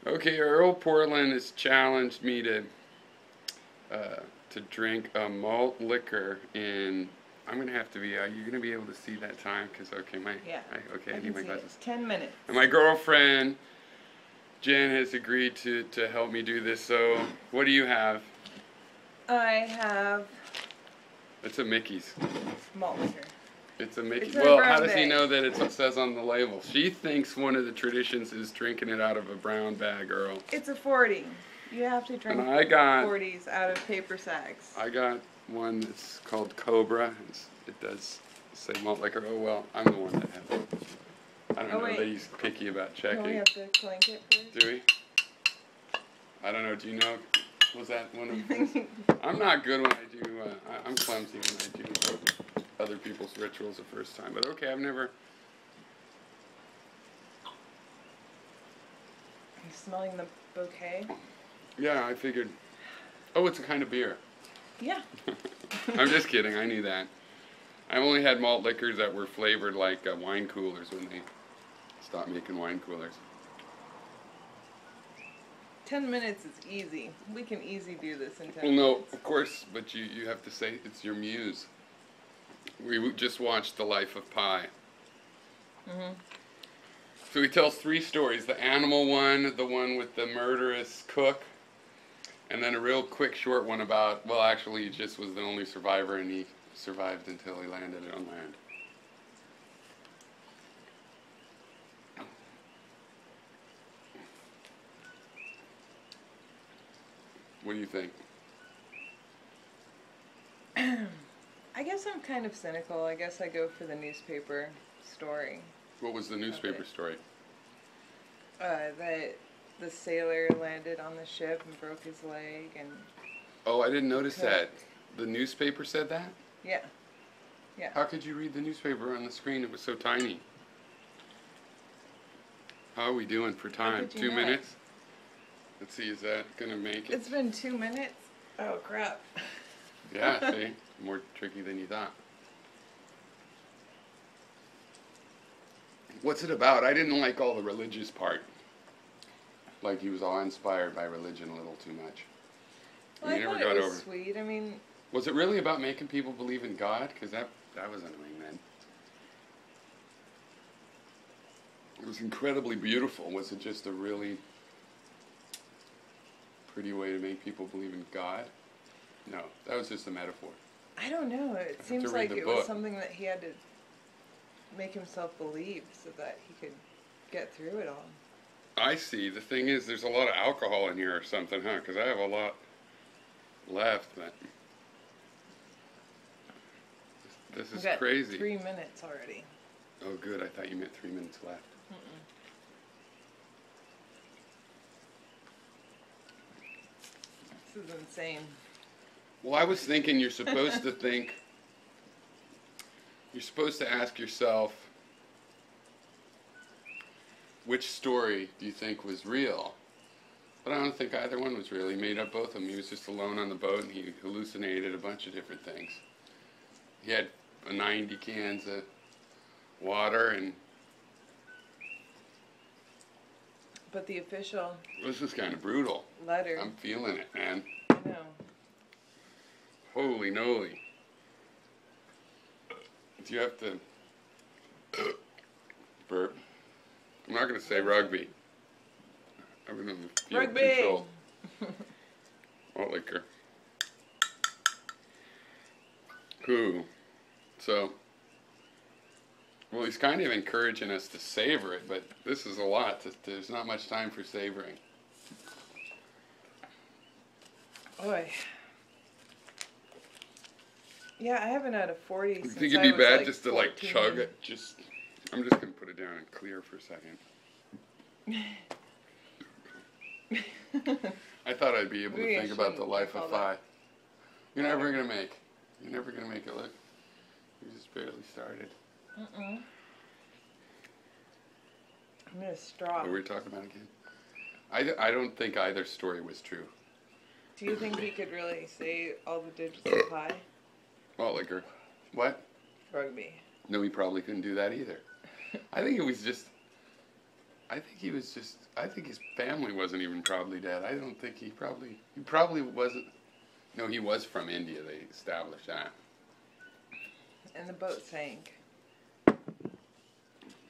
Okay, Earl of Portland has challenged me to drink a malt liquor, and I'm gonna have to be. You're gonna be able to see that time, cause okay, Yeah. okay, I can need my see glasses. it. 10 minutes. And my girlfriend Jen has agreed to help me do this. So, what do you have? I have It's a Mickey's. malt liquor. It's a Mickey. It's in a Well, brown how does he bag. know that it says on the label? She thinks one of the traditions is drinking it out of a brown bag, Earl. It's a 40. You have to drink And I got 40s out of paper sacks. I got one that's called Cobra. It does say malt liquor. Oh well, I'm the one that has it. I don't know that he's picky about checking. Don't we have to clink it first? Do we? I don't know. Do you know? Was that one of them? I'm not good when I do. I'm clumsy when I do other people's rituals the first time. But okay, I've never. Are you smelling the bouquet? Yeah, I figured. Oh, it's a kind of beer. Yeah. I'm just kidding. I knew that. I've only had malt liquors that were flavored like wine coolers when they stopped making wine coolers. 10 minutes is easy. We can easy do this in 10 Well, no, minutes. of course, but you have to say it's your muse. We just watched The Life of Pi. Mm-hmm. So he tells 3 stories. The animal one, the one with the murderous cook, and then a real quick short one about, well, actually he just was the only survivor and he survived until he landed on land. What do you think? I guess I'm kind of cynical. I guess I go for the newspaper story. What was the newspaper story? That the sailor landed on the ship and broke his leg and... Oh, I didn't notice that. The newspaper said that? Yeah. Yeah. How could you read the newspaper on the screen? It was so tiny. How are we doing for time? 2 minutes? Let's see, is that going to make it? It's been 2 minutes? Oh, crap. Yeah, see? More tricky than you thought. What's it about? I didn't like all the religious part. Like he was all inspired by religion a little too much. Well, I thought it was sweet. I mean... Was it really about making people believe in God? Because that was annoying then. It was incredibly beautiful. Was it just a really pretty way to make people believe in God? No, that was just a metaphor. I don't know. It seems like it was something that he had to make himself believe so that he could get through it all. I see. The thing is, there's a lot of alcohol in here or something, huh? Because I have a lot left, but this is crazy. 3 minutes already. Oh, good. I thought you meant 3 minutes left. This is insane. Well, I was thinking you're supposed to you're supposed to ask yourself, which story do you think was real? But I don't think either one was real. He made up both of them. He was just alone on the boat and he hallucinated a bunch of different things. He had 90 cans of water and... But the official... This is kind of brutal. Letter. I'm feeling it, man. I know. Holy moly. Do you have to... burp? I'm not going to say rugby. I'm going to feel control. Malt liquor. Who? So, well, he's kind of encouraging us to savor it, but this is a lot. There's not much time for savoring. Oy. Yeah, I haven't had a 40 since I was think it'd be bad like just to 14. like chug it? I'm just going to put it down and clear for a second. I thought I'd be able to think about the life of Pi. You're never going to make it. Look, you just barely started. I'm going to straw. What were we talking about again? I don't think either story was true. Do you think he could really say all the digits of pi? Malt liquor. What? Rugby. No, he probably couldn't do that either. I think it was just... I think he was just. I think his family wasn't even probably dead. I don't think he probably wasn't. No, he was from India. They established that. And the boat sank.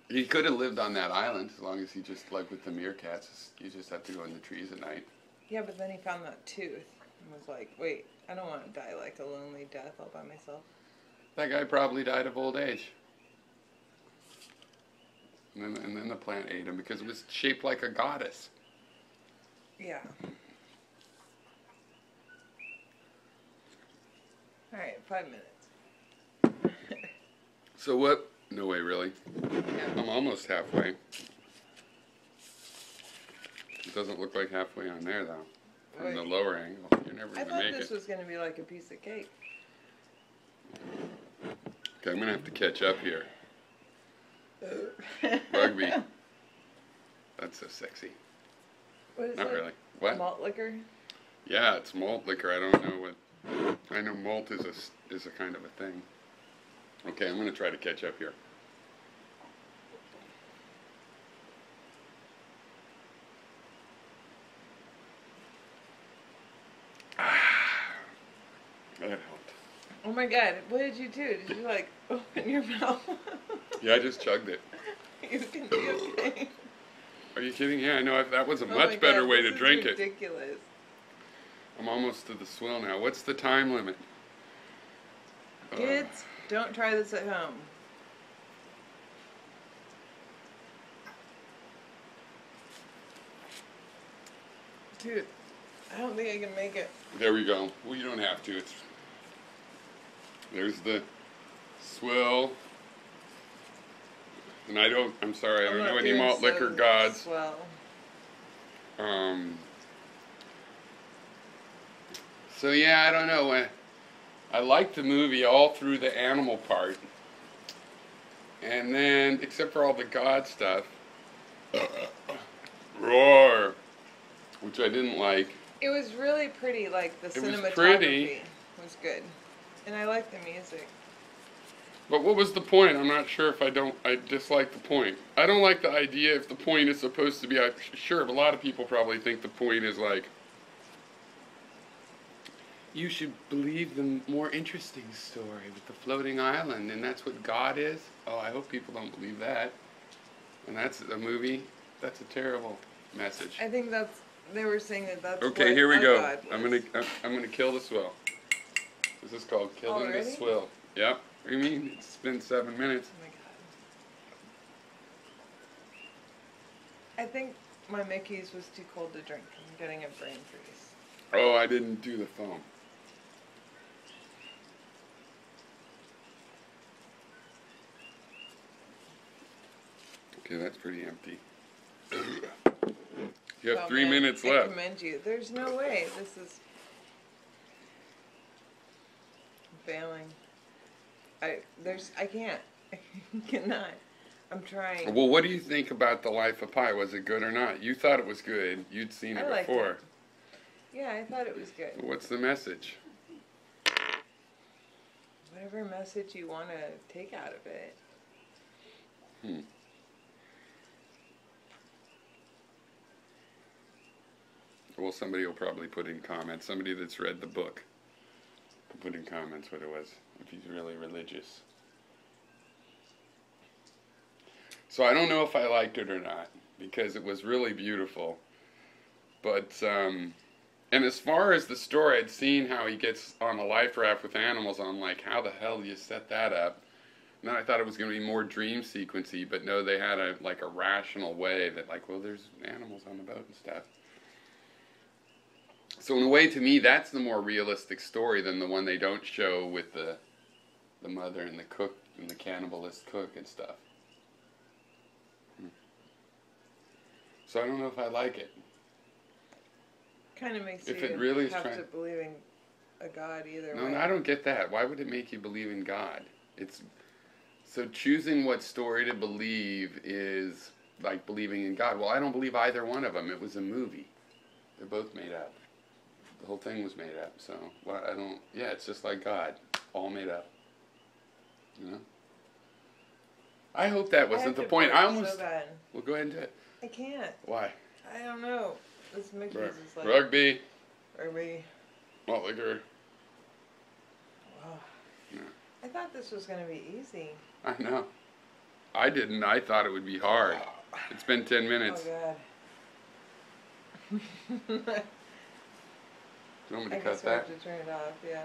He could have lived on that island as long as he just, like with the meerkats, you just have to go in the trees at night. Yeah, but then he found that tooth and was like, wait, I don't want to die like a lonely death all by myself. That guy probably died of old age. And then the plant ate him because it was shaped like a goddess. Yeah. Alright, 5 minutes. So what? No way, really? Yeah. I'm almost halfway. It doesn't look like halfway on there, though. From the lower angle. You're never going to make it. I thought this was going to be like a piece of cake. Okay, I'm going to have to catch up here. Rugby. That's so sexy. What is Not that? really. What? Malt liquor? Yeah, it's malt liquor. I don't know what... I know malt is a kind of a thing. Okay, I'm going to try to catch up here. That helped. Oh my god, what did you do? Did you like open your mouth? Yeah, I just chugged it. You can be okay. Are you kidding? Yeah, I know. That was a much better way to drink it. Ridiculous. I'm almost to the swill now. What's the time limit? Kids, don't try this at home. Dude, I don't think I can make it. There we go. Well, you don't have to. There's the swill. And I'm sorry, I don't know any malt liquor gods. Swell. So yeah, I don't know. I liked the movie all through the animal part. And then, except for all the god stuff. Roar! Which I didn't like. It was really pretty, like the cinematography pretty. was good. And I liked the music. But what was the point? I'm not sure if I dislike the point. I don't like the idea if the point is supposed to be, sure, but a lot of people probably think the point is like, you should believe the more interesting story with the floating island, and that's what God is. Oh, I hope people don't believe that. And that's a movie. That's a terrible message. I think they were saying that's okay, what here we go. God was. I'm gonna kill the swill. This is called killing Already? the swill. Yep. What do you mean? It's been 7 minutes. Oh my god. I think my Mickey's was too cold to drink. I'm getting a brain freeze. Oh, I didn't do the foam. Okay, that's pretty empty. You have 3 minutes left. I commend you. There's no way. This is... I'm failing. I can't. I cannot. I'm trying. Well, what do you think about The Life of Pi? Was it good or not? You thought it was good. You'd seen it before. It. Yeah, I thought it was good. What's the message? Whatever message you want to take out of it. Well, somebody will probably put in comments. Somebody that's read the book will put in comments what it was, if he's really religious. So I don't know if I liked it or not, because it was really beautiful. But, and as far as the story, I'd seen how he gets on a life raft with animals, and I'm like, how the hell do you set that up? And then I thought it was going to be more dream sequency, but no, they had a rational way that, like, well, there's animals on the boat and stuff. So in a way, to me, that's the more realistic story than the one they don't show with the mother and the cook and the cannibalist cook and stuff. So I don't know if I like it. Kind of makes if you it really have to believe in a God either way. No, I don't get that. Why would it make you believe in God? So choosing what story to believe is like believing in God. Well, I don't believe either one of them. It was a movie. They're both made up. The whole thing was made up. So yeah, it's just like God. All made up. You know? I hope that wasn't the point. I almost... So bad. Well, go ahead and do it. I can't. Why? I don't know. This Mickey's is like... Rugby. Rugby. Malt liquor. Wow. Yeah. I thought this was going to be easy. I know. I didn't. I thought it would be hard. It's been 10 minutes. Oh, God. Do you want me to cut guess we that? have to turn it off, yeah.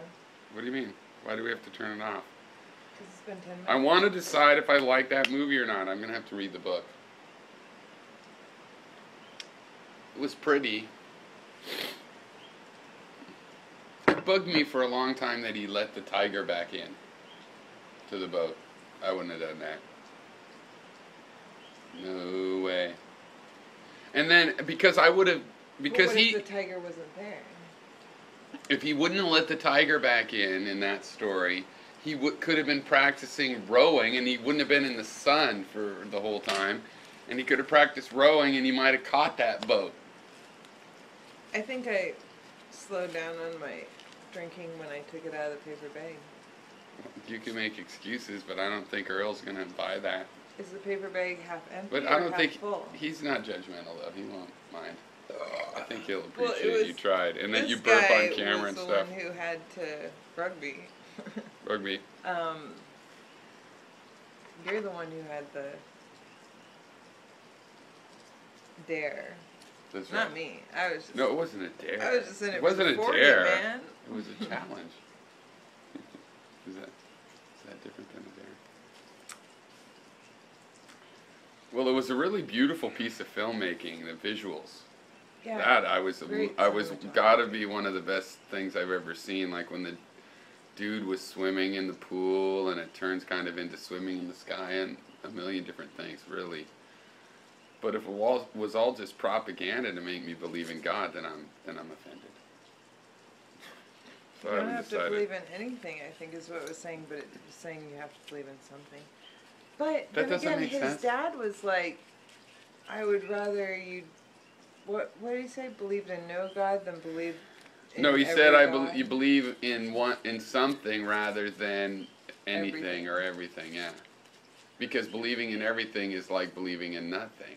What do you mean? Why do we have to turn it off? Because it's been 10 minutes. I want to decide if I like that movie or not. I'm going to have to read the book. It was pretty. It bugged me for a long time that he let the tiger back in to the boat. I wouldn't have done that. No way. And then, because I would have... Because what if the tiger wasn't there? If he wouldn't have let the tiger back in that story, he could have been practicing rowing, and he wouldn't have been in the sun for the whole time, and he could have practiced rowing, and he might have caught that boat. I think I slowed down on my drinking when I took it out of the paper bag. You can make excuses, but I don't think Earl's going to buy that. Is the paper bag half empty but or I don't half think full? He's not judgmental, though. He won't mind. I think he'll appreciate you tried, and that you this burp guy on camera and was stuff. the one who had to rugby. Rugby. You're the one who had the dare. That's Not right. me. I was just, No, it wasn't a dare. I was just in it. It wasn't for a 40, dare. man. It was a challenge. Is that different than a dare? Well, it was a really beautiful piece of filmmaking. The visuals. Yeah. That I was gotta be one of the best things I've ever seen. Like when the dude was swimming in the pool and it turns kind of into swimming in the sky and a million different things, really. But if it was all just propaganda to make me believe in God, then I'm offended. So You don't have to believe in anything, I think is what it was saying, but it was saying you have to believe in something. But that then again, make his sense. dad was like, I would rather you, what did he say? Believed in no God than believe in No, he every said God? you believe in something rather than anything or everything, yeah. Because believing in everything is like believing in nothing.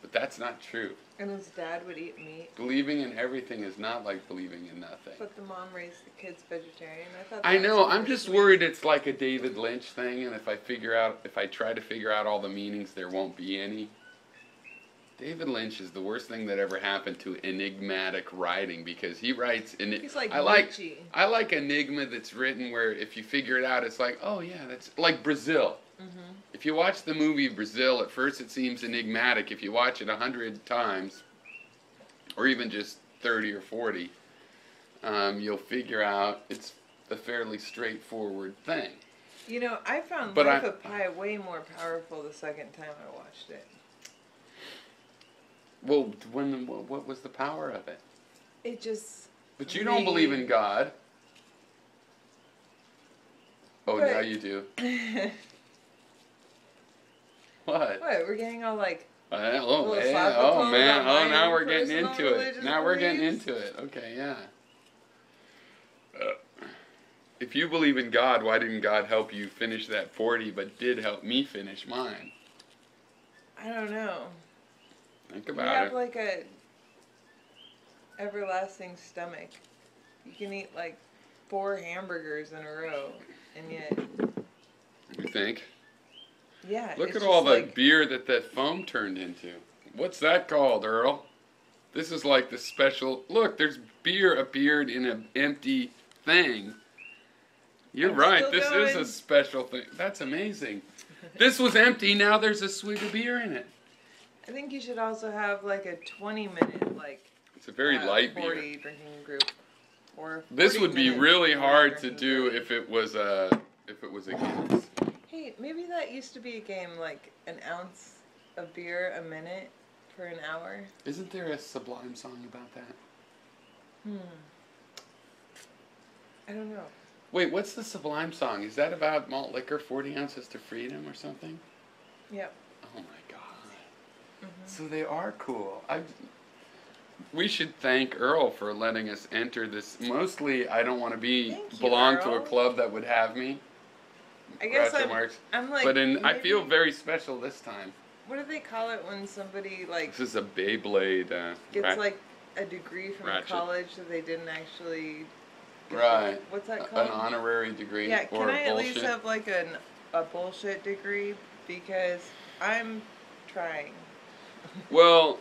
But that's not true. And his dad would eat meat. Believing in everything is not like believing in nothing. But the mom raised the kids vegetarian. I know. I'm just worried it's like a David Lynch thing, and if I try to figure out all the meanings, there won't be any. David Lynch is the worst thing that ever happened to enigmatic writing because he writes. He's like I like enigma that's written where if you figure it out, it's like, oh yeah, that's like Brazil. Mm-hmm. If you watch the movie Brazil, at first it seems enigmatic. If you watch it 100 times, or even just 30 or 40, you'll figure out it's a fairly straightforward thing. You know, I found Life of Pi way more powerful the second time I watched it. Well, what was the power of it? It just... But you don't believe in God. Oh, now you do. What? What? We're getting all like... Man. Oh, now we're getting into it. Now we're getting into it. Okay, yeah. If you believe in God, why didn't God help you finish that 40, but did help me finish mine? I don't know. Think about it. You have like a everlasting stomach. You can eat like 4 hamburgers in a row, and yet... You think? Yeah. Look at all the beer that foam turned into. What's that called, Earl? This is like the special... Look, there's beer appeared in an empty thing. You're right, this is a special thing. That's amazing. This was empty, now there's a swig of beer in it. I think you should also have like a 20-minute, like... It's a very light 40 beer. drinking group. Or this would be really hard to do if it was a Guinness. Hey, maybe that used to be a game, like an ounce of beer a minute for an hour. Isn't there a Sublime song about that? I don't know. Wait, what's the Sublime song? Is that about malt liquor, 40 ounces to freedom or something? Yep. Oh my God. So they are cool. We should thank Earl for letting us enter this. Mostly, I don't want to belong to a club that would have me. I guess marks. I'm like. But I feel very special this time. What do they call it when somebody like? This is a Beyblade. Gets like a degree from ratchet. College that they didn't actually. Right. What's that called? An honorary degree. Yeah. Or Can I at bullshit? least have like a bullshit degree, because I'm trying. Well,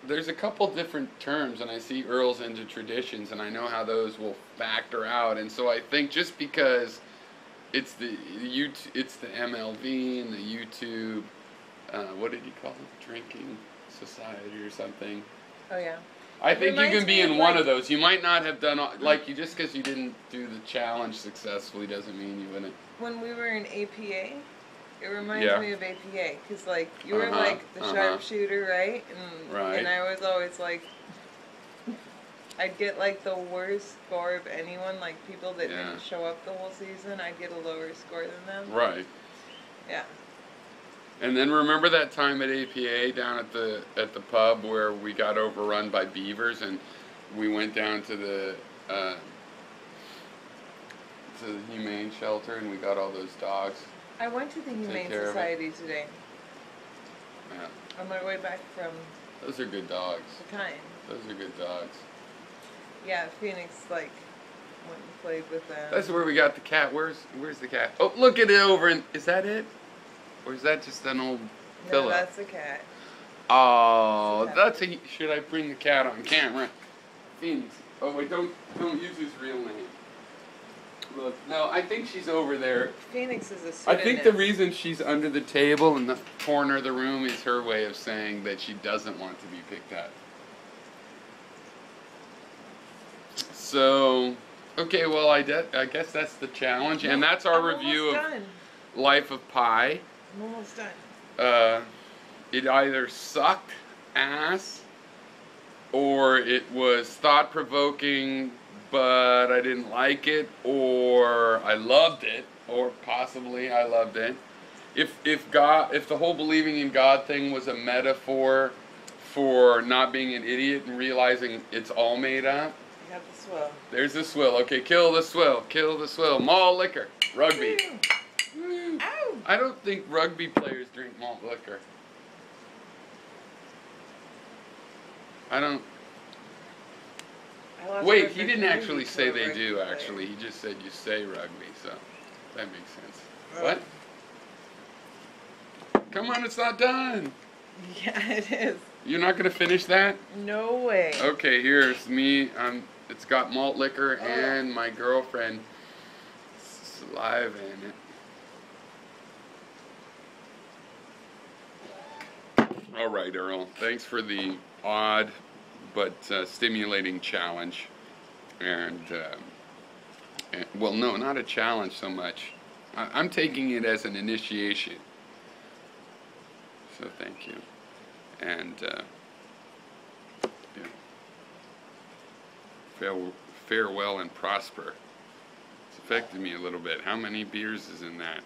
there's a couple different terms, and I see Earl's into traditions, and I know how those will factor out, and so I think just because it's the MLV and the YouTube, what did he call it? Drinking Society or something. Oh yeah. I think you can be in one of those. You might not have done like you just because you didn't do the challenge successfully doesn't mean you wouldn't. When we were in APA, it reminds me of APA, because like you were like the sharpshooter, right? And I was always like, I'd get like the worst score of anyone, like people that didn't show up the whole season. I'd get a lower score than them. Right. Yeah. And then remember that time at APA down at the pub where we got overrun by beavers, and we went down to the humane shelter and we got all those dogs. I went to the Humane Society today. Yeah. On my way back from. Those are good dogs. The kind. Those are good dogs. Yeah, Phoenix like went and played with them. That's where we got the cat. Where's the cat? Oh, look at it over in. Is that it? Or is that just an old pillow? No, that's a cat. Oh, that's a. Should I bring the cat on camera? Phoenix. Oh wait, don't use his real name. Look, no, I think she's over there. Phoenix is a pseudonym. I think the reason she's under the table in the corner of the room is her way of saying that she doesn't want to be picked up. So, okay, well, I guess that's the challenge, and that's our review of Life of Pi. I'm almost done. It either sucked ass, or it was thought-provoking, but I didn't like it, or I loved it, or possibly I loved it. If the whole believing in God thing was a metaphor for not being an idiot and realizing it's all made up. You got the swill. There's the swill. Okay, kill the swill. Kill the swill. Malt liquor. Rugby. Woo. Ow. I don't think rugby players drink malt liquor. I don't. Wait, he didn't actually say they do, actually. He just said you say rugby, so that makes sense. What? Come on, it's not done. Yeah, it is. You're not going to finish that? No way. Okay, here's me. It's got malt liquor and my girlfriend saliva in it. All right, Earl. Thanks for the odd but stimulating challenge. And, well, no, not a challenge so much. I'm taking it as an initiation. So thank you. And, farewell and prosper. It's affected me a little bit. How many beers is in that?